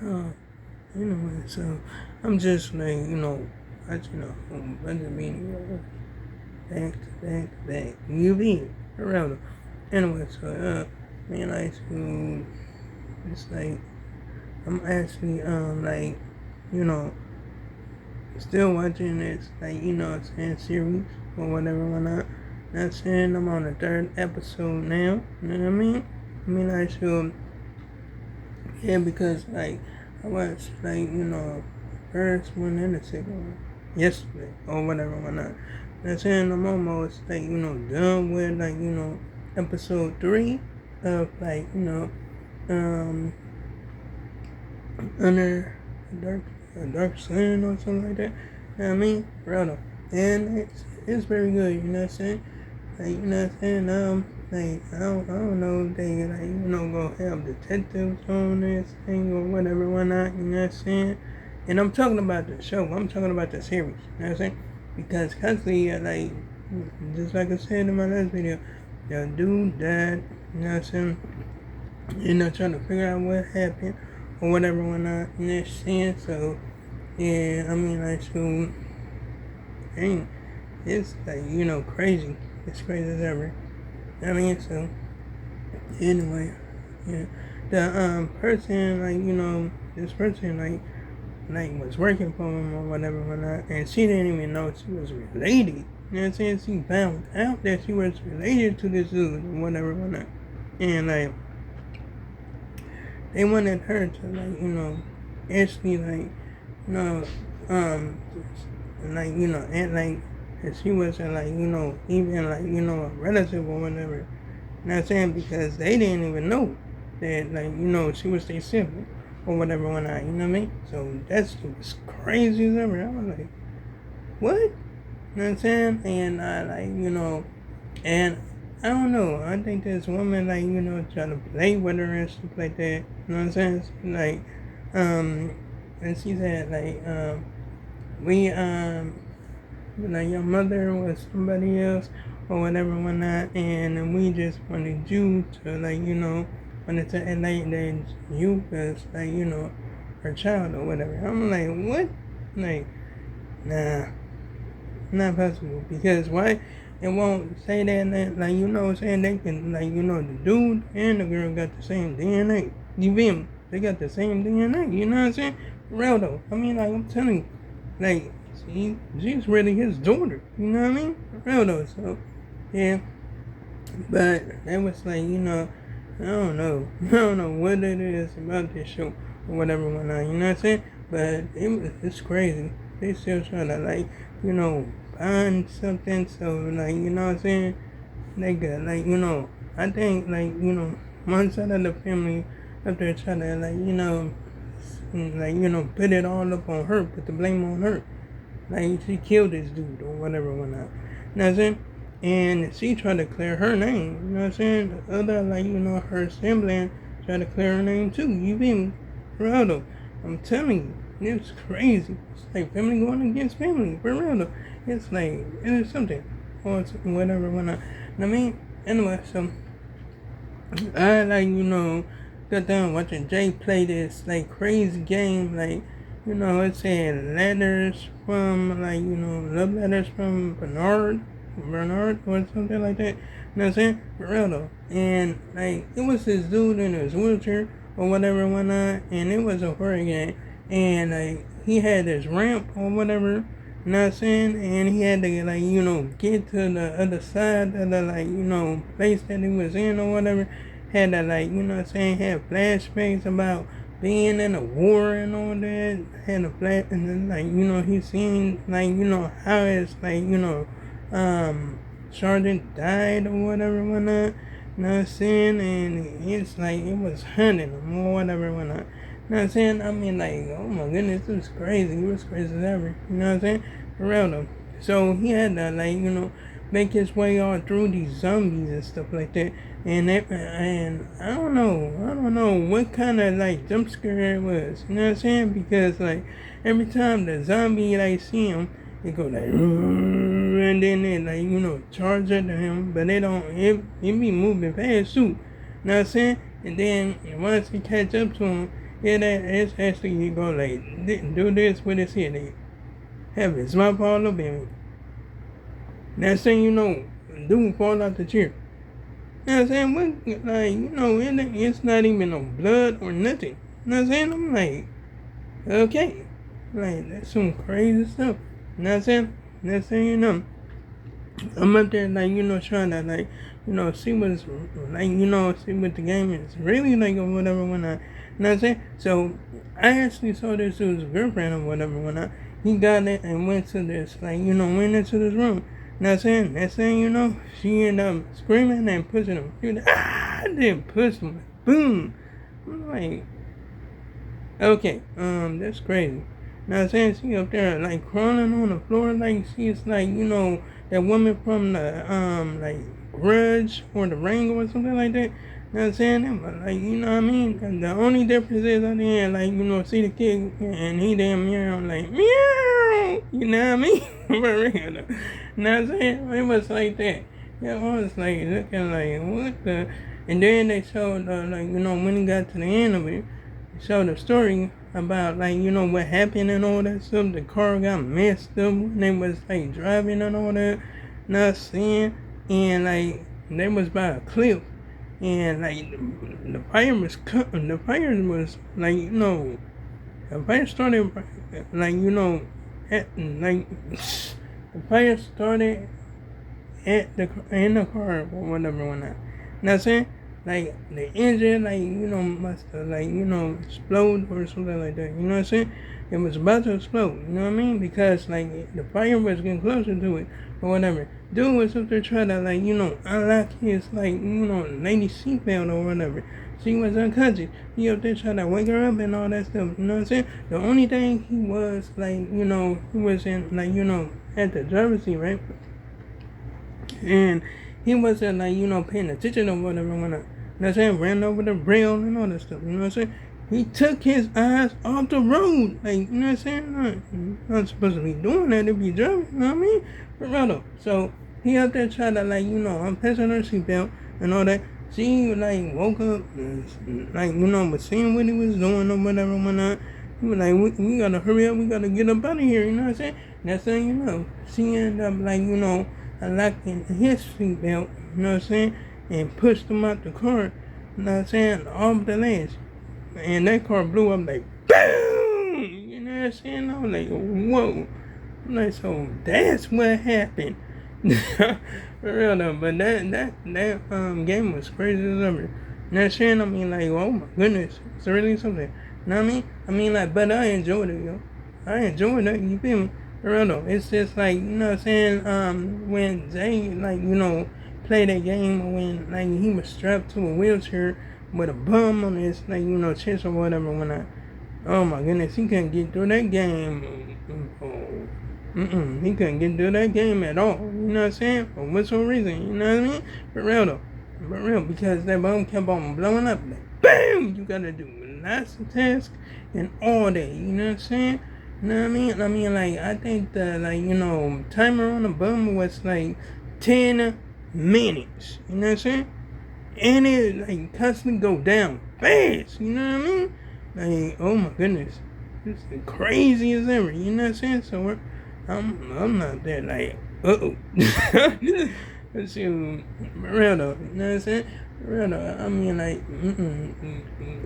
Uh, anyway, so I'm just like, bunch of meaning back to back to back. You be around. Anyway, so me and I to it's like I'm actually you know still watching this series or whatever whatnot. Not saying I'm on the third episode now. You know what I mean? I mean I should because I watched first one and the second one yesterday or whatever whatnot. Not saying I'm almost done with episode 3 of um under a dark skin or something like that. You know what I mean? Rather. And it's very good, you know what I'm saying? You know what I'm saying? I don't know if they go have detectives on this thing or whatever, why not, you know what I'm saying? And I'm talking about the show, I'm talking about the series, you know what I'm saying? Because constantly, just like I said in my last video, the dude died, you know what I'm saying? Trying to figure out what happened or whatever went on in that sense. So, yeah, I mean, so, dang, it's crazy. It's crazy as ever. I mean, so, anyway, yeah. The person, this person, was working for him or whatever, whatnot, and she didn't even know she was related. You know what I'm saying? She found out that she was related to this dude or whatever, whatnot. And, they wanted her to actually um and that she wasn't even a relative or whatever. Not saying because they didn't even know that she was their sibling or whatever when you know what I mean? So that's was crazy as ever. I was like, what? You know what I'm saying? And and I don't know. I think this woman, trying to play with her and stuff like that. You know what I'm saying? And she said, we, your mother was somebody else or whatever, whatnot, and we just wanted you to, wanted to act that you was, her child or whatever. I'm like, what? Nah. Not possible because why it won't say that what I'm saying they can the dude and the girl got the same DNA. You feel me? They got the same DNA. You know what I'm saying? Real though. I mean I'm telling you, she's really his daughter. You know what I mean? Real though. So yeah, but that was I don't know. I don't know what it is about this show or whatever whatnot. You know what I'm saying? But it's crazy. They still trying to find something. So what I'm saying? They got I think one side of the family up there trying to put it all up on her, put the blame on her. She killed this dude or whatever whatnot. You know what I'm saying? And she tried to clear her name. You know what I'm saying? The other her sibling tried to clear her name too. You feel me? For though. I'm telling you, it's crazy. It's like family going against family. For real though. It's it is something. Or whatever whatnot. I mean, anyway, so I got done watching Jay play this crazy game it said letters from love letters from Bernard or something like that. You know what I'm saying? For real though. And it was this dude in his wheelchair or whatever whatnot, and it was a horror game. And he had this ramp or whatever, you know what I'm saying? And he had to get to the other side of the place that he was in or whatever. Had to what I'm saying, had flashbacks about being in a war and all that. Had a flash and then he seen how it's Sergeant died or whatever whatnot. You know what I'm saying? And it's it was hunting him or whatever whatnot. You know what I'm saying? I mean oh my goodness, it was crazy. It was crazy as ever. You know what I'm saying? For real though. So he had to make his way all through these zombies and stuff like that. And I don't know what kind of jump scare it was. You know what I'm saying? Because every time the zombie see him, it go and then they charge at him, but they don't. It be moving fast too. You know what I'm saying? And then once he catch up to him, Yeah, that it's actually you go like do this with his head. They have his mouth all up in it. Next thing you know, dude fall out the chair. You know what I'm saying? What, like, it's not even no blood or nothing. You know what I'm saying? I'm like, okay. Like, that's some crazy stuff. You know what I'm saying? Next thing you know, I'm up there, like, trying to, like, see what's, like, see what the game is really like or whatever when I, you know what I'm saying? So, I actually saw this dude's girlfriend or whatever when he got it and went to this, like, went into this room. You know what I'm saying? Next thing you know, she ended up screaming and pushing him. She was like, then pushed him. Boom. I'm like, okay, that's crazy. Now I'm saying she up there like crawling on the floor like she's like, that woman from the like Grudge or the Ring or something like that. You know what I'm saying? But like, you know what I mean? And the only difference is I didn't like, see the kid and he damn meow like meow. You know what I mean? For real though. You know what I'm saying? It was like that. Yeah, I was like looking like what the, and then they showed like, when he got to the end of it, showed the story about like what happened and all that stuff. The car got messed up when they was like driving and all that, not seeing, and like they was by a cliff, and like the fire was the fire was like the fire started like at like the fire started at the in the car or whatever when I, now saying like the engine like must have like explode or something like that. You know what I'm saying? It was about to explode. You know what I mean? Because like the fire was getting closer to it or whatever. Dude was up there trying to like unlock his like lady seatbelt or whatever. She was unconscious. He up there trying to wake her up and all that stuff. You know what I'm saying? The only thing he was like he was in like at the driver's seat, right? And he wasn't like, paying attention or whatever when I, you know what I'm saying, ran over the rail and all that stuff, you know what I'm saying? He took his eyes off the road, like, you know what I'm saying? Not supposed to be doing that if you driving, you know what I mean? For real though. So he out there trying to like, unfasten her seatbelt and all that. She like woke up, and, like, was seeing what he was doing or whatever when I, he was like, we gotta hurry up, we gotta get up out of here, you know what I'm saying? Next thing you know, she ended up like, unlocking his seatbelt, you know what I'm saying, and pushed him out the car, you know what I'm saying, off the ledge. And that car blew up like, boom! You know what I'm saying? I was like, whoa. I'm like, so that's what happened. For real though, but that game was crazy as ever. You know what I'm saying? I mean, like, oh my goodness, it's really something. You know what I mean? I mean, like, but I enjoyed it, yo. I enjoyed it, you feel me? For real though, it's just like, you know what I'm saying, when Jay, like, played that game when, like, he was strapped to a wheelchair with a bum on his, like, chest or whatever when I, oh my goodness, he couldn't get through that game. He couldn't get through that game at all, you know what I'm saying, for whatever reason, you know what I mean, for real though, for real, because that bum kept on blowing up, like, BAM, you gotta do lots of tasks and all that, you know what I'm saying. You know what I mean? I mean, like, I think the, like, timer on the bum was, like, 10 minutes. You know what I'm saying? And it, like, constantly go down fast. You know what I mean? Like, oh, my goodness. It's crazy as ever. You know what I'm saying? So, I'm not there, like, uh-oh. Let's see, real though. You know what I'm saying? Real though. I mean, like,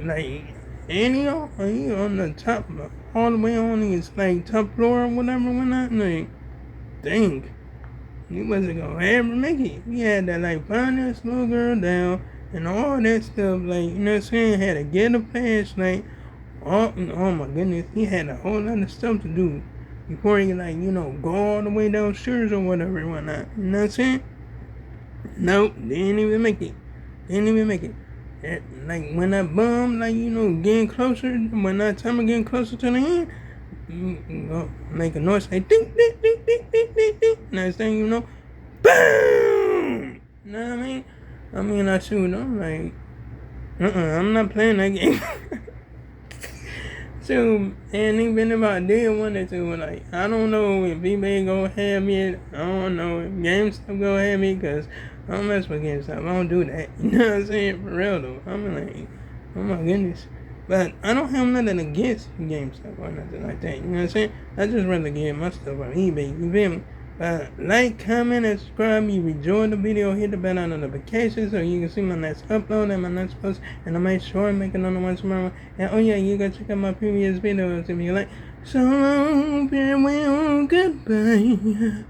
like, and he on the top, all the way on his like top floor or whatever. When I like, dang, he wasn't gonna ever make it. He had to like find this little girl down and all that stuff. Like, you know what I'm saying? Had to get a flashlight. Oh my goodness, he had a whole lot of stuff to do before he like go all the way downstairs or whatever and whatnot. You know what I'm saying? Nope, didn't even make it. Didn't even make it. Like when that bum, like getting closer, when that timer getting closer to the end, make a noise like ding ding ding ding ding ding ding. Next thing you know, boom. You know what I mean? I mean, I shoot. I'm like, I'm not playing that game. So, and even if I did want to, like, I don't know if eBay gonna have me. I don't know if GameStop gonna have me, because I don't mess with GameStop. I don't do that. You know what I'm saying? For real though. I'm like, oh my goodness. But I don't have nothing against GameStop or nothing like that. You know what I'm saying? I just rather get my stuff on eBay. You feel me? But like, comment, and subscribe. You enjoyed the video, hit the bell on notifications so you can see my next upload and my next post. And I make sure I make another one tomorrow. And oh yeah, you can check out my previous videos if you like. So long, farewell, goodbye.